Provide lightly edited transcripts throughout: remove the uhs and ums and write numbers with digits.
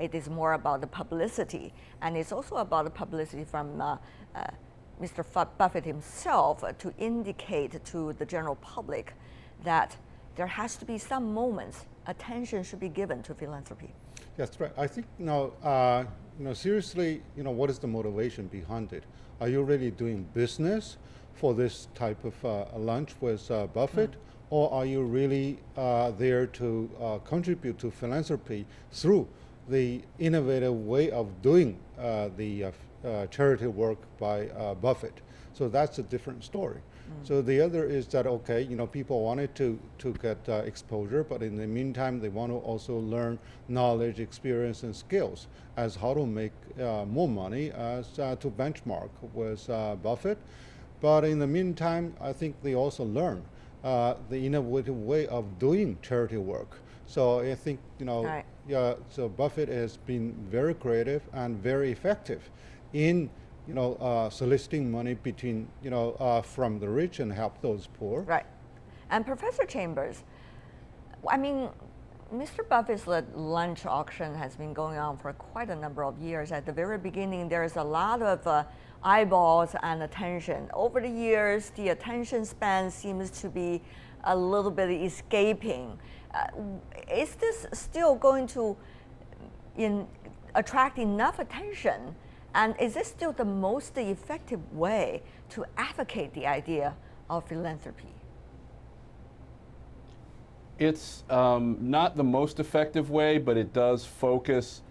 it is more about the publicity, and it's also about the publicity from Mr. Buffett himself to indicate to the general public that there has to be some moments attention should be given to philanthropy. That's right. I think seriously, what is the motivation behind it? Are you really doing business for this type of lunch with Buffett, or are you really there to contribute to philanthropy through the innovative way of doing the charity work by Buffett? So that's a different story. So the other is that, okay, people wanted to get exposure, but in the meantime, they want to also learn knowledge, experience, and skills as how to make more money as to benchmark with Buffett. But in the meantime, I think they also learn the innovative way of doing charity work. So I think, Right. so Buffett has been very creative and very effective in soliciting money between, from the rich and help those poor. Right. And Professor Chambers, I mean, Mr. Buffett's lunch auction has been going on for quite a number of years. At the very beginning, there's a lot of eyeballs and attention. Over the years, the attention span seems to be a little bit escaping. Is this still going to attract enough attention? And is this still the most effective way to advocate the idea of philanthropy? It's not the most effective way, but it does focus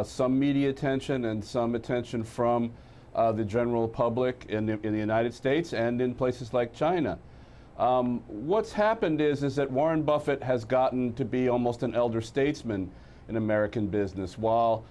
some media attention and some attention from the general public in the United States and in places like China. What's happened is that Warren Buffett has gotten to be almost an elder statesman in American business, while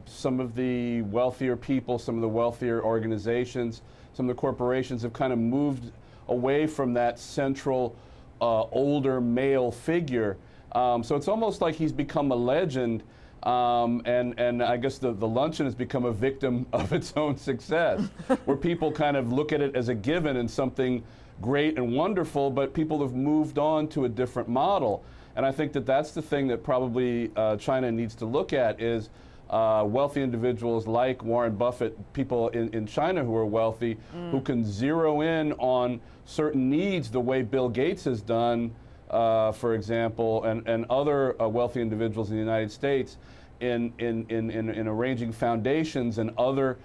some of the wealthier people, some of the wealthier organizations, some of the corporations have kind of moved away from that central older male figure. So it's almost like he's become a legend, and I guess the luncheon has become a victim of its own success, where people kind of look at it as a given and something great and wonderful, but people have moved on to a different model. And I think that that's the thing that probably China needs to look at is wealthy individuals like Warren Buffett, people in China who are wealthy, who can zero in on certain needs the way Bill Gates has done, for example, and other wealthy individuals in the United States in arranging foundations and other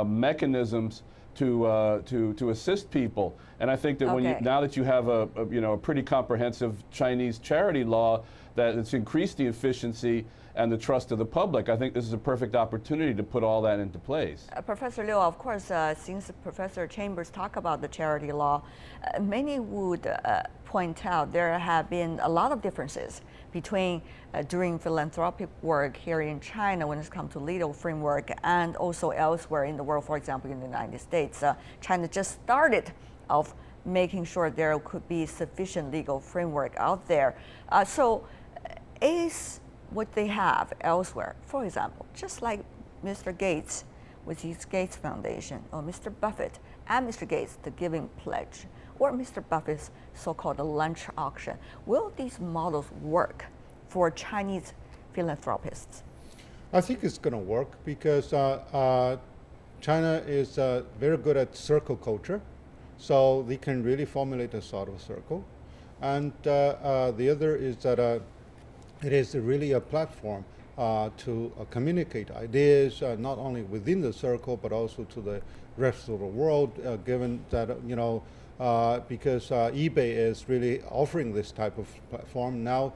mechanisms to assist people. And I think that now that you have a pretty comprehensive Chinese charity law that it's increased the efficiency and the trust of the public, I think this is a perfect opportunity to put all that into place. Professor Liu, of course, since Professor Chambers talked about the charity law, many would point out there have been a lot of differences between doing philanthropic work here in China when it comes to legal framework and also elsewhere in the world, for example, in the United States. China just started off making sure there could be sufficient legal framework out there. So is what they have elsewhere, for example, just like Mr. Gates with his Gates Foundation, or Mr. Buffett and Mr. Gates, the Giving Pledge, or Mr. Buffett's so-called lunch auction, will these models work for Chinese philanthropists? I think it's going to work because China is very good at circle culture, so they can really formulate a sort of circle. And the other is that it is really a platform to communicate ideas, not only within the circle, but also to the rest of the world, given that, because eBay is really offering this type of platform now,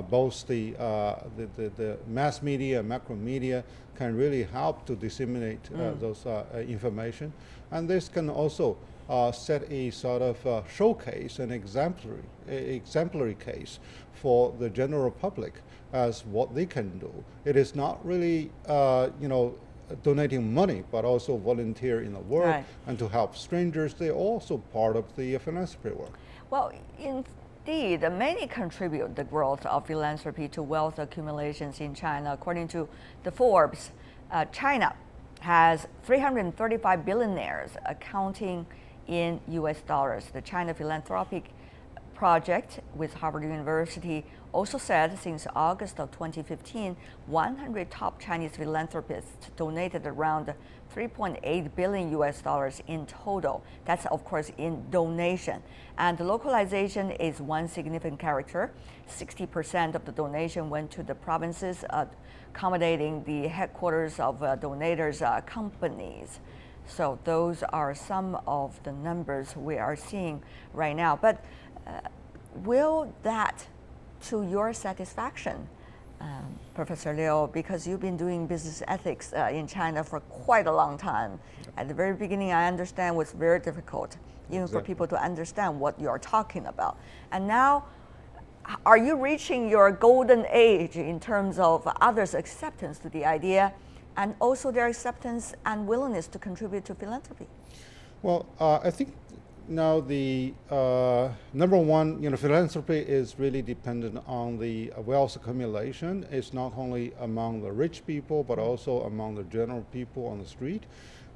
both the mass media, macro media can really help to disseminate those information. And this can also set a sort of showcase, an exemplary case for the general public as what they can do. It is not really, donating money, but also volunteer in the work, right, and to help strangers. They're also part of the philanthropy work. Well, indeed, many contribute the growth of philanthropy to wealth accumulations in China. According to the Forbes, China has 335 billionaires accounting in US dollars. The China Philanthropic Project with Harvard University also said since August of 2015, 100 top Chinese philanthropists donated around 3.8 billion US dollars in total. That's of course in donation. And localization is one significant character. 60% of the donation went to the provinces, accommodating the headquarters of donators' companies. So those are some of the numbers we are seeing right now. But will that, to your satisfaction, Professor Liu, because you've been doing business ethics in China for quite a long time. At the very beginning, I understand was very difficult, even for people to understand what you're talking about. And now, are you reaching your golden age in terms of others' acceptance to the idea, and also their acceptance and willingness to contribute to philanthropy? Well, I think now the number one, philanthropy is really dependent on the wealth accumulation. It's not only among the rich people, but also among the general people on the street.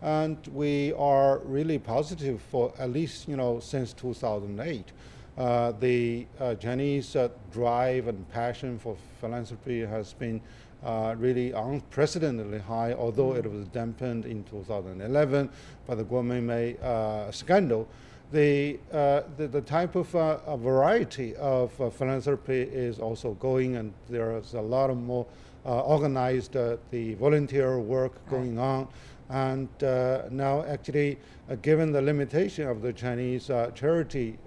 And we are really positive for at least, since 2008. The Chinese drive and passion for philanthropy has been really unprecedentedly high, although it was dampened in 2011 by the Guomei scandal. The type of variety of philanthropy is also going, and there is a lot of more organized the volunteer work going on. And now actually, given the limitation of the Chinese charity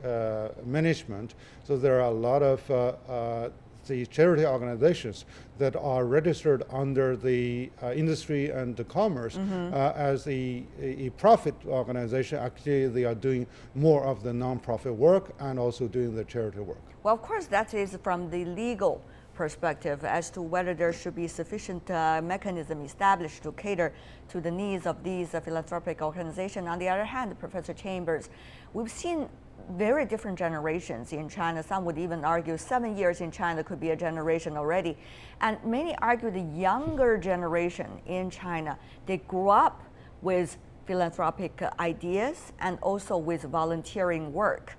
management, so there are a lot of the charity organizations that are registered under the industry and the commerce as a profit organization. Actually, they are doing more of the nonprofit work and also doing the charity work. Well, of course, that is from the legal perspective as to whether there should be sufficient mechanism established to cater to the needs of these philanthropic organizations. On the other hand, Professor Chambers, we've seen very different generations in China. Some would even argue 7 years in China could be a generation already. And many argue the younger generation in China, they grew up with philanthropic ideas and also with volunteering work.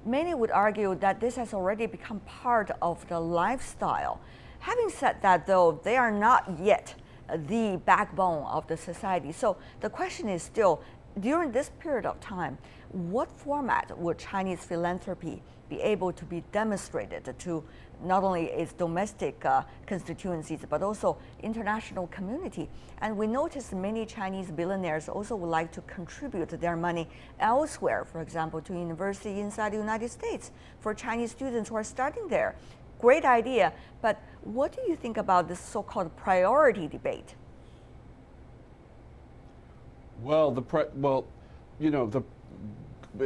Many would argue that this has already become part of the lifestyle. Having said that, though, they are not yet the backbone of the society. So the question is still, during this period of time, what format would Chinese philanthropy be able to be demonstrated to not only its domestic constituencies, but also international community? And we notice many Chinese billionaires also would like to contribute their money elsewhere, for example, to university inside the United States for Chinese students who are starting there. Great idea, but what do you think about this so-called priority debate? Well,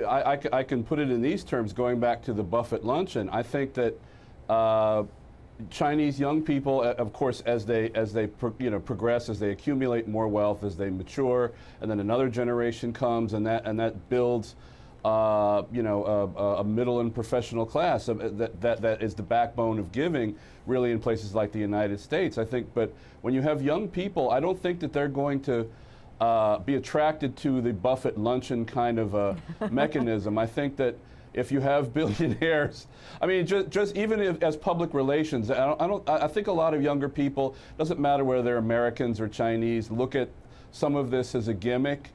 I can put it in these terms, going back to the Buffett luncheon. I think that Chinese young people, of course, as they progress, as they accumulate more wealth, as they mature, and then another generation comes, and that builds a middle and professional class that is the backbone of giving, really, in places like the United States. I think, but when you have young people, I don't think that they're going to be attracted to the Buffett luncheon kind of a mechanism. I think that if you have billionaires, I mean, just even as public relations, I think a lot of younger people, doesn't matter whether they're Americans or Chinese, look at some of this as a gimmick,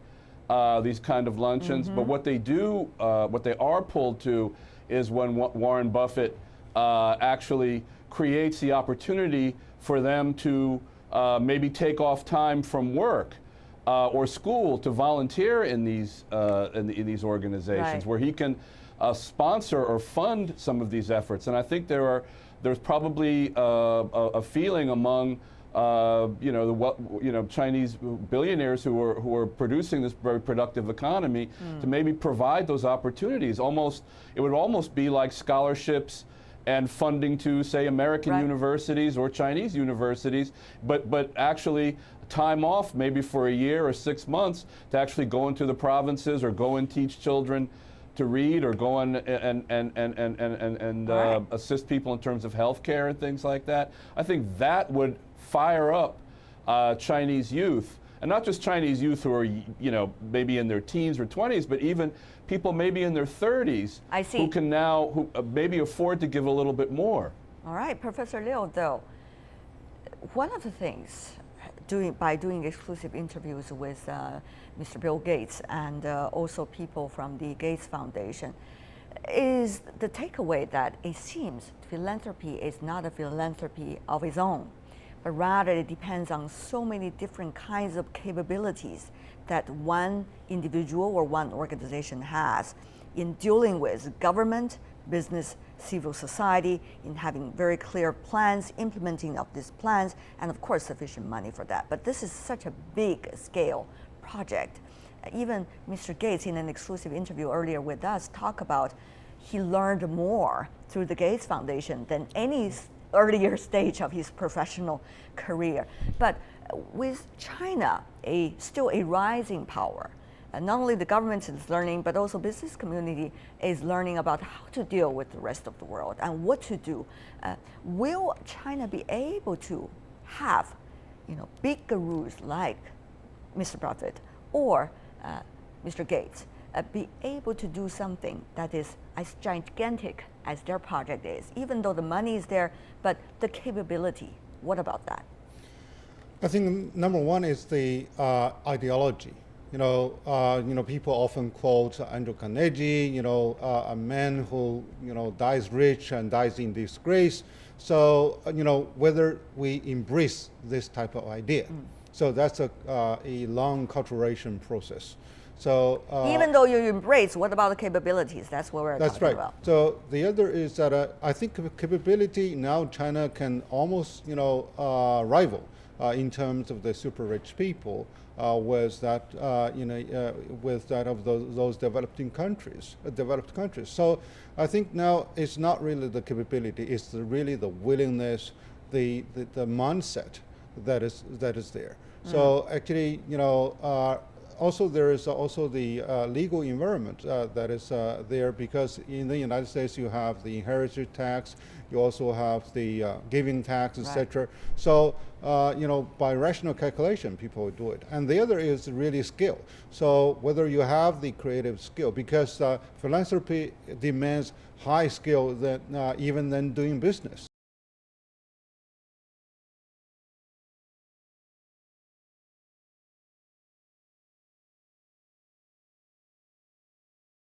these kind of luncheons. But what they do, what they are pulled to, is when Warren Buffett actually creates the opportunity for them to maybe take off time from work or school to volunteer in these organizations, where he can sponsor or fund some of these efforts. And I think there's probably a feeling among Chinese billionaires who are producing this very productive economy to maybe provide those opportunities. It would almost be like scholarships and funding to, say, American universities or Chinese universities, but actually time off maybe for a year or 6 months to actually go into the provinces or go and teach children to read, or go on and assist people in terms of healthcare and things like that. I think that would fire up Chinese youth and not just Chinese youth who are, maybe in their teens or 20s, but even people maybe in their 30s I see. who can now, maybe afford to give a little bit more. All right, Professor Liu, though, one of the things by doing exclusive interviews with Mr. Bill Gates and also people from the Gates Foundation is the takeaway that it seems philanthropy is not a philanthropy of its own, but rather it depends on so many different kinds of capabilities that one individual or one organization has in dealing with government, business, civil society, in having very clear plans, implementing of these plans, and of course sufficient money for that. But this is such a big scale project. Even Mr. Gates, in an exclusive interview earlier with us, talked about he learned more through the Gates Foundation than any earlier stage of his professional career. But with China, still a rising power, not only the government is learning, but also business community is learning about how to deal with the rest of the world and what to do. Will China be able to have, big gurus like Mr. Buffett or Mr. Gates be able to do something that is as gigantic as their project is, even though the money is there, but the capability? What about that? I think number one is the ideology. People often quote Andrew Carnegie, a man who, dies rich and dies in disgrace. So, whether we embrace this type of idea. So that's a long culturation process. So even though you embrace, what about the capabilities? That's what we're talking about. So the other is that I think capability now China can almost, rival in terms of the super rich people with that, with that of those developed countries. So I think now it's not really the capability; it's really the willingness, the mindset that is there. So actually, also there is also the legal environment that is there, because in the United States you have the inheritance tax, you also have the giving tax, etc. Right. So by rational calculation, people will do it. And the other is really skill. So whether you have the creative skill, because philanthropy demands high skill even than doing business.